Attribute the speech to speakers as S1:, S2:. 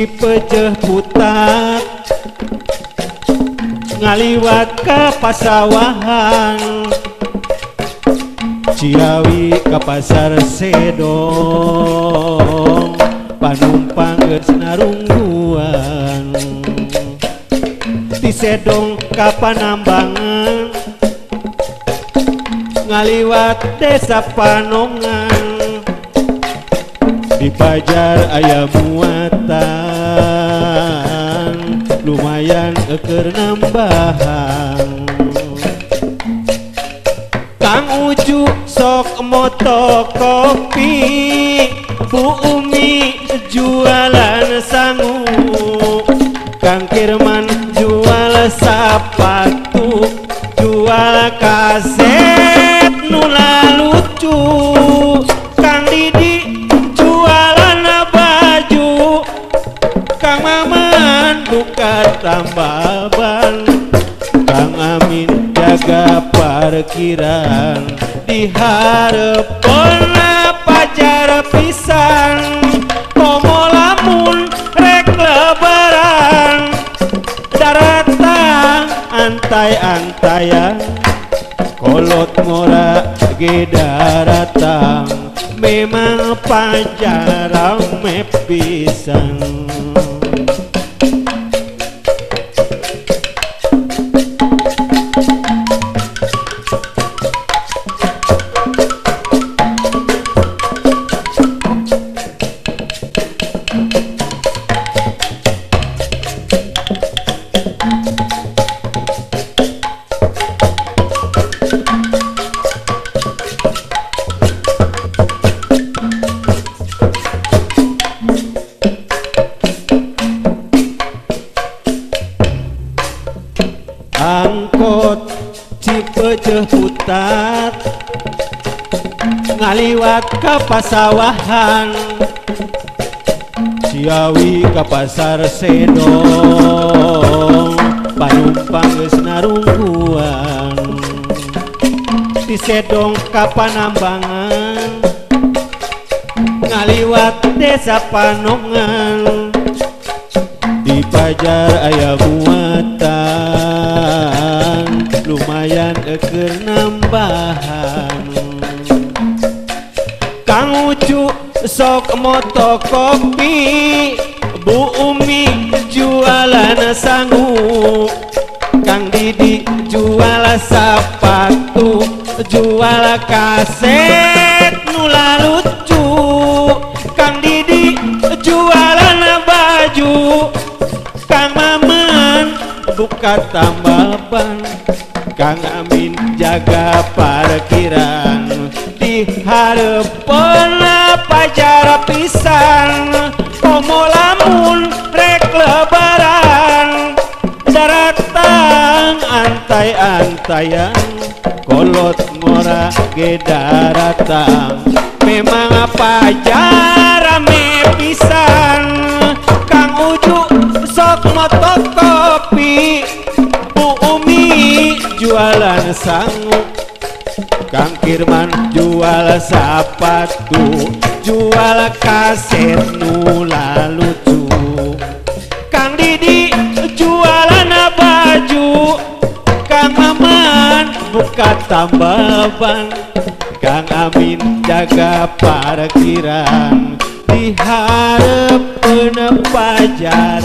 S1: Cipejeh putat ngaliwat ke pasawahan, Ciawi ke pasar Sedong, panumpang geus narungguan. Di Sedong ke Panambangan ngaliwat desa Panongan, di Pajar aya muatan lumayan keur nambahan. Kang Uju sok moto kopi, Bu Umi jualan sangu, Kang Kirman jual sepatu, jual kaset nula lucu, Kang Didi jualan baju, Kang Maman buka tambaban, Kang Amin jaga parkiran, di hareupeun pajar pisan, komo lamun rek lebaran, daratang antai-antayan, kolot ngora ge daratang, memang pajar rame pisan. Angkot Cipejeh putat ngaliwat ke pasawahan, Ciawi ke pasar Sedong, panumpang geus narungguan. Di Sedong ke Panambangan ngaliwat desa Panongan, di Pajar aya muatan lumayan keur nambahan. Kang Ucu sok moto kopi, Bu Umi jualan sangu, Kang Didi jual sepatu, jual kaset nula lucu, Kang Didi jualan baju, Kang Maman buka tambaban, Kang Amin jaga parkiran, di hareupeun pajar pisan, komo lamun rek lebaran, daratang antai-antayan, kolot ngora ge daratang, memang pajar rame pisan. Kang Uju sok moto kopi, Bu Umi jualan sangu, Kang Kirman jual sepatu, jual kaset nula lucu, Kang Didi jualan baju, Kang Maman buka tambaban, Kang Amin jaga parkiran, di hareupeun pajar